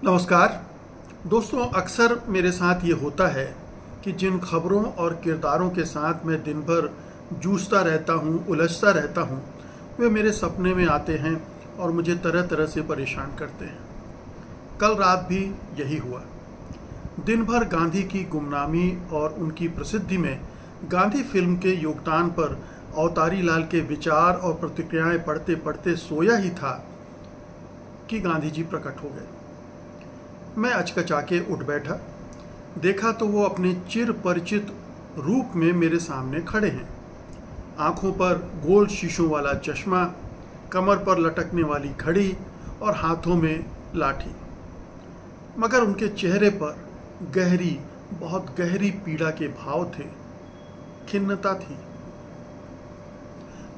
नमस्कार दोस्तों, अक्सर मेरे साथ ये होता है कि जिन खबरों और किरदारों के साथ मैं दिन भर जूझता रहता हूँ, उलझता रहता हूँ, वे मेरे सपने में आते हैं और मुझे तरह तरह से परेशान करते हैं। कल रात भी यही हुआ। दिन भर गांधी की गुमनामी और उनकी प्रसिद्धि में गांधी फिल्म के योगदान पर अवतारी लाल के विचार और प्रतिक्रियाएं पढ़ते पढ़ते सोया ही था कि गांधी जी प्रकट हो गए। मैं अचकचा के उठ बैठा। देखा तो वो अपने चिर परिचित रूप में मेरे सामने खड़े हैं। आंखों पर गोल शीशों वाला चश्मा, कमर पर लटकने वाली घड़ी और हाथों में लाठी, मगर उनके चेहरे पर गहरी, बहुत गहरी पीड़ा के भाव थे, खिन्नता थी।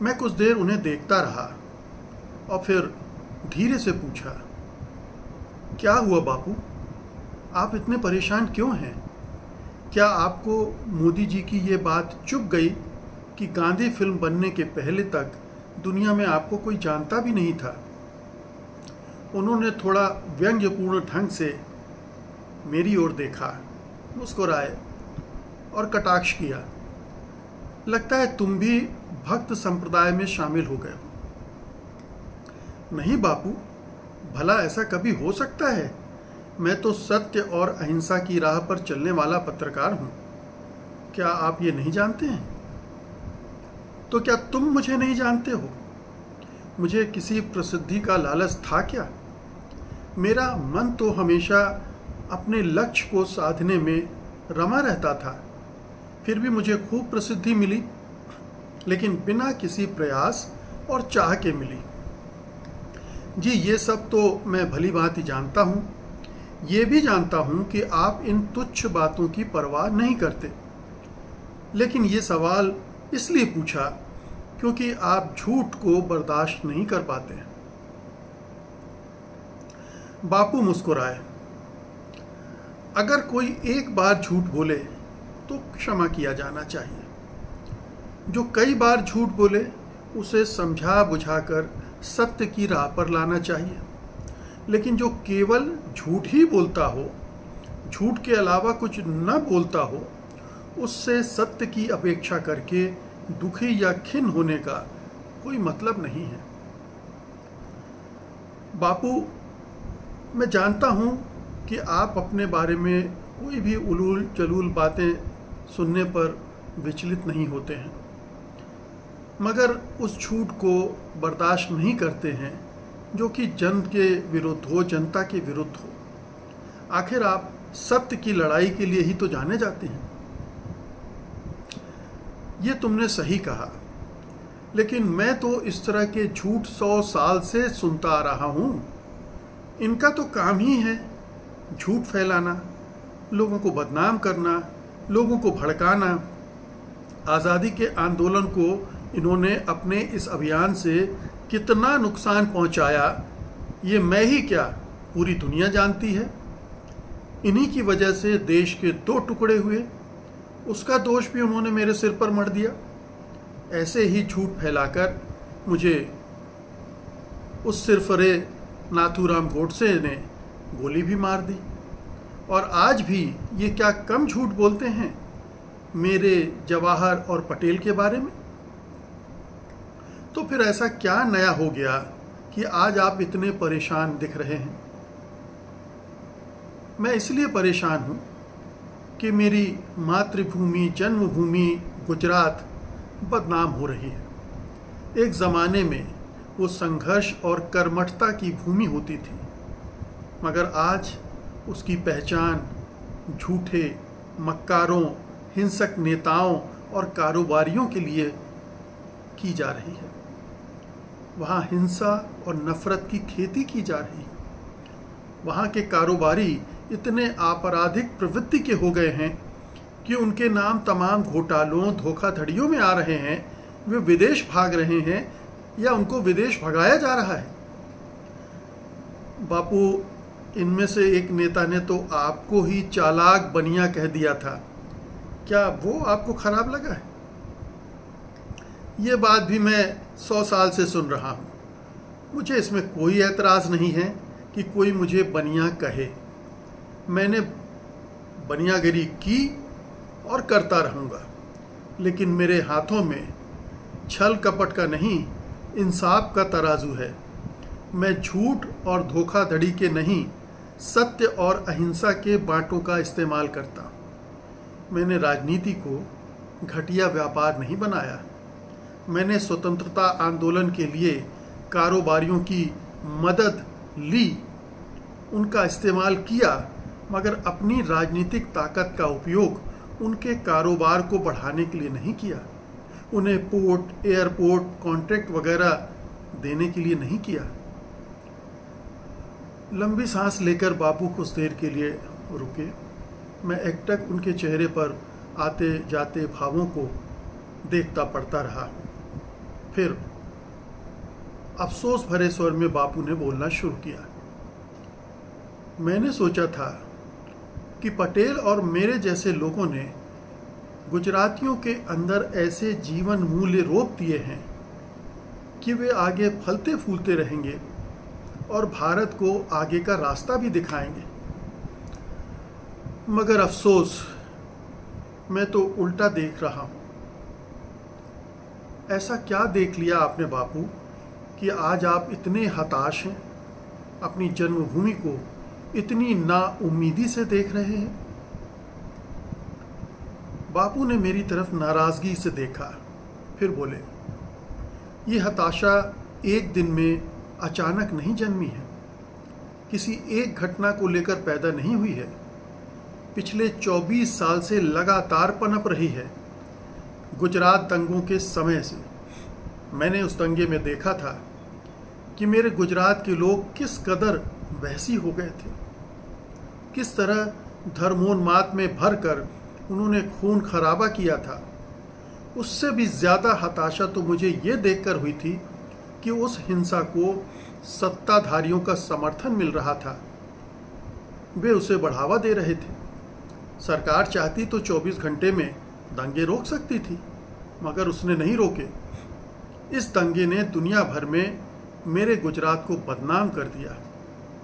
मैं कुछ देर उन्हें देखता रहा और फिर धीरे से पूछा, क्या हुआ बापू? आप इतने परेशान क्यों हैं? क्या आपको मोदी जी की ये बात चुभ गई कि गांधी फिल्म बनने के पहले तक दुनिया में आपको कोई जानता भी नहीं था? उन्होंने थोड़ा व्यंग्यपूर्ण ढंग से मेरी ओर देखा, मुस्कुराए और कटाक्ष किया। लगता है तुम भी भक्त संप्रदाय में शामिल हो गए हो। नहीं बापू, भला ऐसा कभी हो सकता है? मैं तो सत्य और अहिंसा की राह पर चलने वाला पत्रकार हूं। क्या आप ये नहीं जानते हैं? तो क्या तुम मुझे नहीं जानते हो? मुझे किसी प्रसिद्धि का लालच था क्या? मेरा मन तो हमेशा अपने लक्ष्य को साधने में रमा रहता था। फिर भी मुझे खूब प्रसिद्धि मिली, लेकिन बिना किसी प्रयास और चाह के मिली। जी, ये सब तो मैं भली भांति जानता हूँ। ये भी जानता हूँ कि आप इन तुच्छ बातों की परवाह नहीं करते, लेकिन ये सवाल इसलिए पूछा क्योंकि आप झूठ को बर्दाश्त नहीं कर पाते हैं। बापू मुस्कुराए। अगर कोई एक बार झूठ बोले तो क्षमा किया जाना चाहिए। जो कई बार झूठ बोले उसे समझा बुझाकर सत्य की राह पर लाना चाहिए। लेकिन जो केवल झूठ ही बोलता हो, झूठ के अलावा कुछ न बोलता हो, उससे सत्य की अपेक्षा करके दुखी या खिन्न होने का कोई मतलब नहीं है। बापू, मैं जानता हूँ कि आप अपने बारे में कोई भी उलूल जलूल बातें सुनने पर विचलित नहीं होते हैं, मगर उस झूठ को बर्दाश्त नहीं करते हैं जो कि जन के विरुद्ध हो, जनता के विरुद्ध हो। आखिर आप सत्य की लड़ाई के लिए ही तो जाने जाते हैं। ये तुमने सही कहा, लेकिन मैं तो इस तरह के झूठ 100 साल से सुनता आ रहा हूं। इनका तो काम ही है झूठ फैलाना, लोगों को बदनाम करना, लोगों को भड़काना। आज़ादी के आंदोलन को इन्होंने अपने इस अभियान से कितना नुकसान पहुंचाया, ये मैं ही क्या, पूरी दुनिया जानती है। इन्हीं की वजह से देश के 2 टुकड़े हुए, उसका दोष भी उन्होंने मेरे सिर पर मढ़ दिया। ऐसे ही झूठ फैलाकर मुझे उस सिरफरे नाथूराम गोडसे ने गोली भी मार दी। और आज भी ये क्या कम झूठ बोलते हैं मेरे, जवाहर और पटेल के बारे में? तो फिर ऐसा क्या नया हो गया कि आज आप इतने परेशान दिख रहे हैं? मैं इसलिए परेशान हूं कि मेरी मातृभूमि, जन्मभूमि गुजरात बदनाम हो रही है। एक ज़माने में वो संघर्ष और कर्मठता की भूमि होती थी, मगर आज उसकी पहचान झूठे, मक्कारों, हिंसक नेताओं और कारोबारियों के लिए की जा रही है। वहाँ हिंसा और नफरत की खेती की जा रही है। वहाँ के कारोबारी इतने आपराधिक प्रवृत्ति के हो गए हैं कि उनके नाम तमाम घोटालों, धोखाधड़ियों में आ रहे हैं। वे विदेश भाग रहे हैं या उनको विदेश भगाया जा रहा है। बापू, इनमें से एक नेता ने तो आपको ही चालाक बनिया कह दिया था। क्या वो आपको खराब लगा है? ये बात भी मैं 100 साल से सुन रहा हूँ। मुझे इसमें कोई एतराज़ नहीं है कि कोई मुझे बनिया कहे। मैंने बनियागिरी की और करता रहूँगा, लेकिन मेरे हाथों में छल कपट का नहीं, इंसाफ का तराजू है। मैं झूठ और धोखाधड़ी के नहीं, सत्य और अहिंसा के बाँटों का इस्तेमाल करता। मैंने राजनीति को घटिया व्यापार नहीं बनाया। मैंने स्वतंत्रता आंदोलन के लिए कारोबारियों की मदद ली, उनका इस्तेमाल किया, मगर अपनी राजनीतिक ताकत का उपयोग उनके कारोबार को बढ़ाने के लिए नहीं किया। उन्हें पोर्ट, एयरपोर्ट, कॉन्ट्रैक्ट वगैरह देने के लिए नहीं किया। लंबी सांस लेकर बापू कुछ देर के लिए रुके। मैं एकटक उनके चेहरे पर आते जाते भावों को देखता पड़ता रहा। फिर अफसोस भरे स्वर में बापू ने बोलना शुरू किया। मैंने सोचा था कि पटेल और मेरे जैसे लोगों ने गुजरातियों के अंदर ऐसे जीवन मूल्य रोप दिए हैं कि वे आगे फलते फूलते रहेंगे और भारत को आगे का रास्ता भी दिखाएंगे। मगर अफसोस, मैं तो उल्टा देख रहा हूं। ऐसा क्या देख लिया आपने बापू कि आज आप इतने हताश हैं, अपनी जन्मभूमि को इतनी नाउम्मीदी से देख रहे हैं? बापू ने मेरी तरफ नाराजगी से देखा, फिर बोले, ये हताशा एक दिन में अचानक नहीं जन्मी है, किसी एक घटना को लेकर पैदा नहीं हुई है। पिछले 24 साल से लगातार पनप रही है। गुजरात दंगों के समय से मैंने उस दंगे में देखा था कि मेरे गुजरात के लोग किस कदर बहसी हो गए थे, किस तरह धर्मोन्माद में भरकर उन्होंने खून खराबा किया था। उससे भी ज़्यादा हताशा तो मुझे ये देखकर हुई थी कि उस हिंसा को सत्ताधारियों का समर्थन मिल रहा था। वे उसे बढ़ावा दे रहे थे। सरकार चाहती तो 24 घंटे में दंगे रोक सकती थी, मगर उसने नहीं रोके। इस दंगे ने दुनिया भर में मेरे गुजरात को बदनाम कर दिया,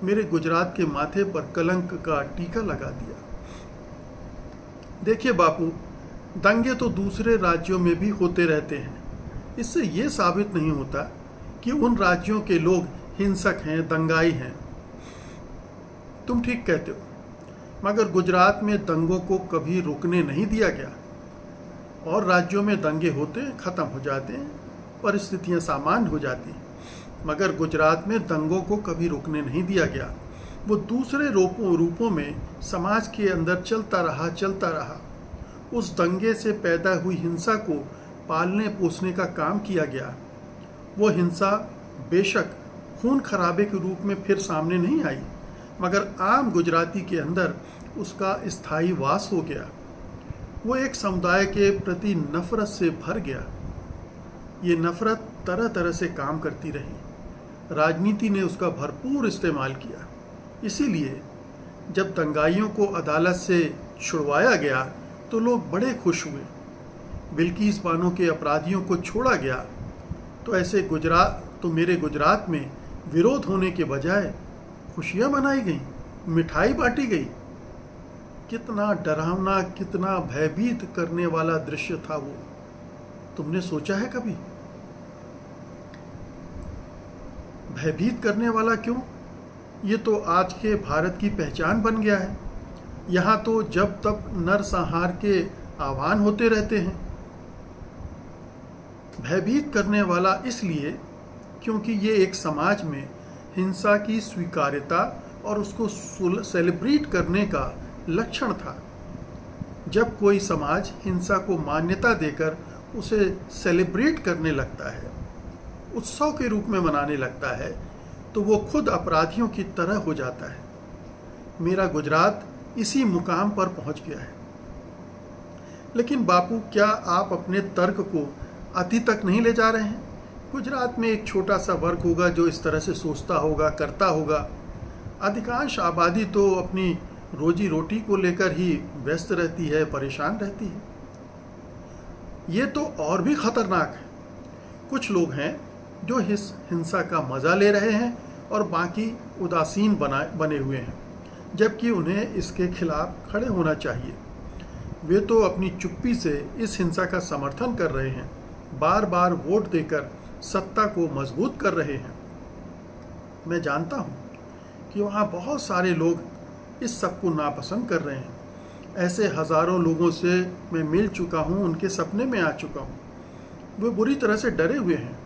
मेरे गुजरात के माथे पर कलंक का टीका लगा दिया। देखिए बापू, दंगे तो दूसरे राज्यों में भी होते रहते हैं। इससे ये साबित नहीं होता कि उन राज्यों के लोग हिंसक हैं, दंगाई हैं। तुम ठीक कहते हो, मगर गुजरात में दंगों को कभी रुकने नहीं दिया गया। और राज्यों में दंगे होते, ख़त्म हो जाते हैं, परिस्थितियां सामान्य हो जाती, मगर गुजरात में दंगों को कभी रुकने नहीं दिया गया। वो दूसरे रूपों में समाज के अंदर चलता रहा। उस दंगे से पैदा हुई हिंसा को पालने पोसने का काम किया गया। वो हिंसा बेशक खून खराबे के रूप में फिर सामने नहीं आई, मगर आम गुजराती के अंदर उसका स्थायी वास हो गया। वो एक समुदाय के प्रति नफरत से भर गया। ये नफरत तरह तरह से काम करती रही। राजनीति ने उसका भरपूर इस्तेमाल किया। इसीलिए जब दंगाइयों को अदालत से छुड़वाया गया तो लोग बड़े खुश हुए। बिल्किस बानो के अपराधियों को छोड़ा गया तो मेरे गुजरात में विरोध होने के बजाय खुशियां मनाई गईं, मिठाई बांटी गई। कितना डरावना, कितना भयभीत करने वाला दृश्य था वो। तुमने सोचा है कभी? भयभीत करने वाला क्यों? ये तो आज के भारत की पहचान बन गया है। यहाँ तो जब तक नरसंहार के आह्वान होते रहते हैं। भयभीत करने वाला इसलिए क्योंकि ये एक समाज में हिंसा की स्वीकार्यता और उसको सेलिब्रेट करने का लक्षण था। जब कोई समाज हिंसा को मान्यता देकर उसे सेलिब्रेट करने लगता है, उत्सव के रूप में मनाने लगता है, तो वो खुद अपराधियों की तरह हो जाता है। मेरा गुजरात इसी मुकाम पर पहुंच गया है। लेकिन बापू, क्या आप अपने तर्क को अति तक नहीं ले जा रहे हैं? गुजरात में एक छोटा सा वर्ग होगा जो इस तरह से सोचता होगा, करता होगा। अधिकांश आबादी तो अपनी रोजी रोटी को लेकर ही व्यस्त रहती है, परेशान रहती है। ये तो और भी खतरनाक है। कुछ लोग हैं जो इस हिंसा का मजा ले रहे हैं और बाकी उदासीन बने हुए हैं, जबकि उन्हें इसके खिलाफ खड़े होना चाहिए। वे तो अपनी चुप्पी से इस हिंसा का समर्थन कर रहे हैं, बार बार वोट देकर सत्ता को मजबूत कर रहे हैं। मैं जानता हूं कि वहां बहुत सारे लोग इस सब को नापसंद कर रहे हैं। ऐसे हजारों लोगों से मैं मिल चुका हूं, उनके सपने में आ चुका हूं। वे बुरी तरह से डरे हुए हैं।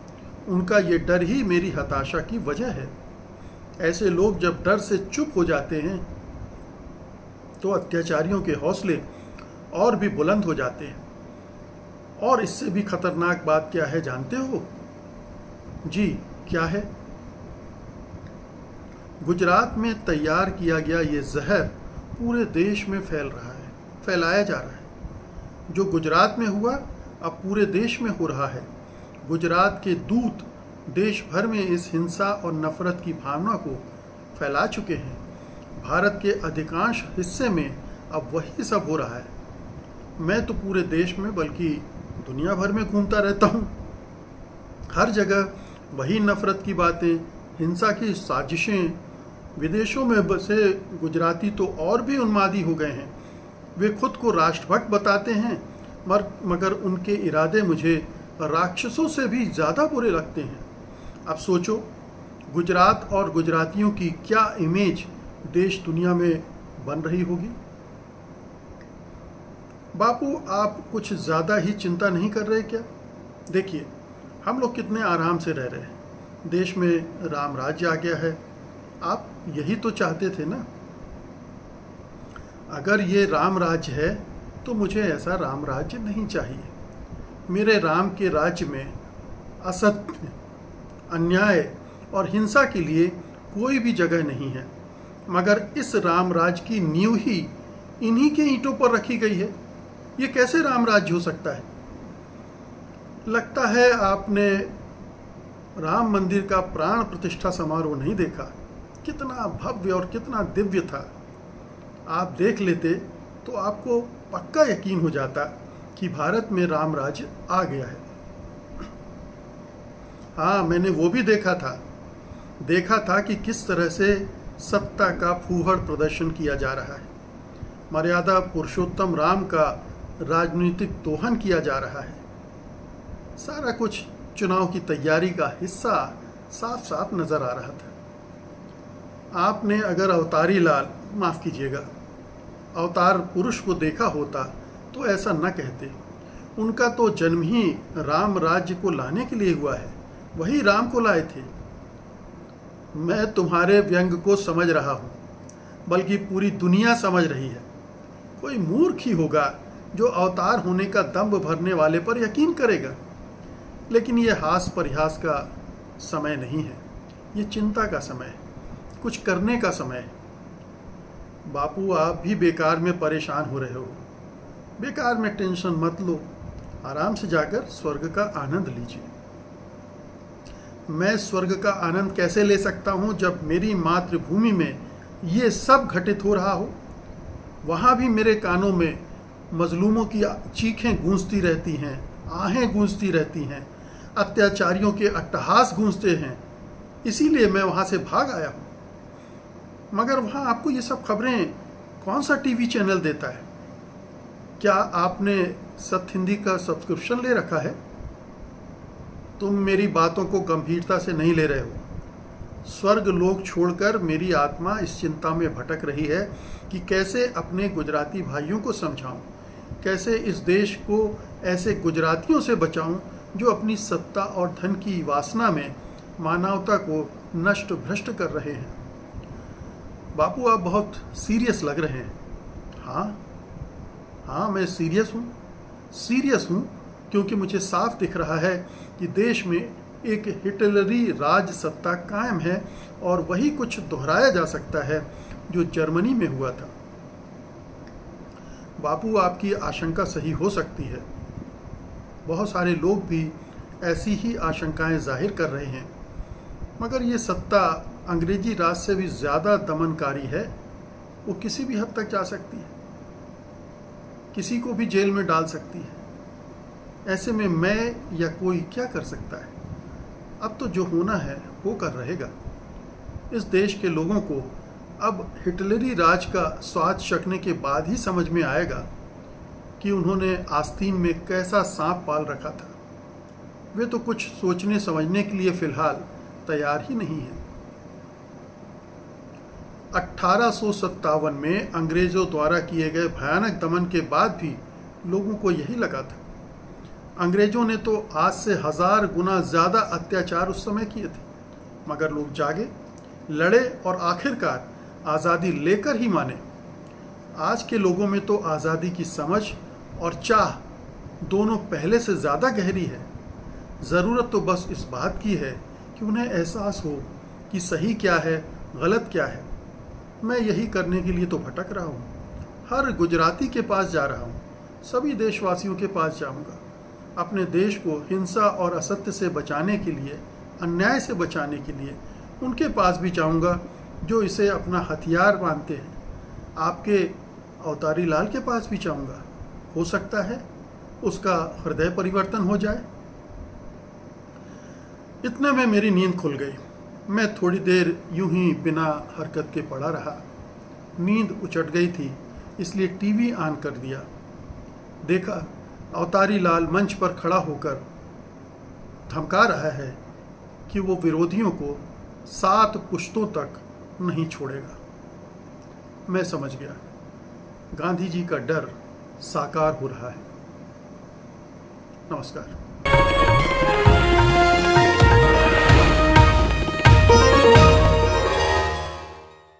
उनका ये डर ही मेरी हताशा की वजह है। ऐसे लोग जब डर से चुप हो जाते हैं तो अत्याचारियों के हौसले और भी बुलंद हो जाते हैं। और इससे भी खतरनाक बात क्या है जानते हो? जी, क्या है? गुजरात में तैयार किया गया ये जहर पूरे देश में फैलाया जा रहा है। जो गुजरात में हुआ अब पूरे देश में हो रहा है। गुजरात के दूत देश भर में इस हिंसा और नफरत की भावना को फैला चुके हैं। भारत के अधिकांश हिस्से में अब वही सब हो रहा है। मैं तो पूरे देश में बल्कि दुनिया भर में घूमता रहता हूँ। हर जगह वही नफरत की बातें, हिंसा की साजिशें। विदेशों में बसे गुजराती तो और भी उन्मादी हो गए हैं। वे खुद को राष्ट्रभक्त बताते हैं, मगर उनके इरादे मुझे राक्षसों से भी ज़्यादा बुरे लगते हैं। अब सोचो, गुजरात और गुजरातियों की क्या इमेज देश दुनिया में बन रही होगी। बापू, आप कुछ ज़्यादा ही चिंता नहीं कर रहे क्या? देखिए, हम लोग कितने आराम से रह रहे हैं। देश में राम राज्य आ गया है। आप यही तो चाहते थे ना? अगर ये राम राज्य है तो मुझे ऐसा राम राज्य नहीं चाहिए। मेरे राम के राज्य में असत्य, अन्याय और हिंसा के लिए कोई भी जगह नहीं है। मगर इस राम राज्य की नींव ही इन्हीं के ईंटों पर रखी गई है। ये कैसे राम राज्य हो सकता है? लगता है आपने राम मंदिर का प्राण प्रतिष्ठा समारोह नहीं देखा। कितना भव्य और कितना दिव्य था। आप देख लेते तो आपको पक्का यकीन हो जाता कि भारत में राम राज्य आ गया है। हाँ, मैंने वो भी देखा था कि किस तरह से सत्ता का फूहड़ प्रदर्शन किया जा रहा है। मर्यादा पुरुषोत्तम राम का राजनीतिक दोहन किया जा रहा है। सारा कुछ चुनाव की तैयारी का हिस्सा साफ साफ नजर आ रहा था। आपने अगर माफ कीजिएगा, अवतार पुरुष को देखा होता तो ऐसा न कहते। उनका तो जन्म ही राम राज्य को लाने के लिए हुआ है। वही राम को लाए थे। मैं तुम्हारे व्यंग को समझ रहा हूँ, बल्कि पूरी दुनिया समझ रही है। कोई मूर्ख ही होगा जो अवतार होने का दंभ भरने वाले पर यकीन करेगा। लेकिन ये हास परिहास का समय नहीं है। ये चिंता का समय है, कुछ करने का समय है। बापू, आप भी बेकार में परेशान हो रहे हो। बेकार में टेंशन मत लो। आराम से जाकर स्वर्ग का आनंद लीजिए। मैं स्वर्ग का आनंद कैसे ले सकता हूं जब मेरी मातृभूमि में ये सब घटित हो रहा हो? वहां भी मेरे कानों में मजलूमों की चीखें गूंजती रहती हैं, आहें गूंजती रहती हैं, अत्याचारियों के अट्टहास गूंजते हैं। इसीलिए मैं वहां से भाग आया हूं। मगर वहां आपको ये सब खबरें कौन सा टीवी चैनल देता है? क्या आपने सत्य हिंदी का सब्सक्रिप्शन ले रखा है? तुम मेरी बातों को गंभीरता से नहीं ले रहे हो। स्वर्ग लोक छोड़कर मेरी आत्मा इस चिंता में भटक रही है कि कैसे अपने गुजराती भाइयों को समझाऊं, कैसे इस देश को ऐसे गुजरातियों से बचाऊं जो अपनी सत्ता और धन की वासना में मानवता को नष्ट भ्रष्ट कर रहे हैं। बापू, आप बहुत सीरियस लग रहे हैं। हाँ, मैं सीरियस हूँ क्योंकि मुझे साफ दिख रहा है कि देश में एक हिटलरी राज सत्ता कायम है और वही कुछ दोहराया जा सकता है जो जर्मनी में हुआ था। बापू, आपकी आशंका सही हो सकती है। बहुत सारे लोग भी ऐसी ही आशंकाएं जाहिर कर रहे हैं। मगर ये सत्ता अंग्रेजी राज से भी ज़्यादा दमनकारी है। वो किसी भी हद तक जा सकती है, किसी को भी जेल में डाल सकती है। ऐसे में मैं या कोई क्या कर सकता है? अब तो जो होना है होकर रहेगा। इस देश के लोगों को अब हिटलरी राज का स्वाद चखने के बाद ही समझ में आएगा कि उन्होंने आस्तीन में कैसा सांप पाल रखा था। वे तो कुछ सोचने समझने के लिए फिलहाल तैयार ही नहीं है। 1857 में अंग्रेजों द्वारा किए गए भयानक दमन के बाद भी लोगों को यही लगा था। अंग्रेजों ने तो आज से 1000 गुना ज़्यादा अत्याचार उस समय किए थे, मगर लोग जागे, लड़े और आखिरकार आज़ादी लेकर ही माने। आज के लोगों में तो आज़ादी की समझ और चाह दोनों पहले से ज़्यादा गहरी है। ज़रूरत तो बस इस बात की है कि उन्हें एहसास हो कि सही क्या है, गलत क्या है। मैं यही करने के लिए तो भटक रहा हूँ। हर गुजराती के पास जा रहा हूँ, सभी देशवासियों के पास जाऊँगा। अपने देश को हिंसा और असत्य से बचाने के लिए, अन्याय से बचाने के लिए उनके पास भी जाऊँगा जो इसे अपना हथियार मानते हैं। आपके अवतारी लाल के पास भी जाऊँगा। हो सकता है उसका हृदय परिवर्तन हो जाए। इतने में मेरी नींद खुल गई। मैं थोड़ी देर यूं ही बिना हरकत के पड़ा रहा। नींद उचट गई थी, इसलिए टीवी ऑन कर दिया। देखा अवतारी लाल मंच पर खड़ा होकर धमका रहा है कि वो विरोधियों को 7 पुश्तों तक नहीं छोड़ेगा। मैं समझ गया, गांधी जी का डर साकार हो रहा है। नमस्कार।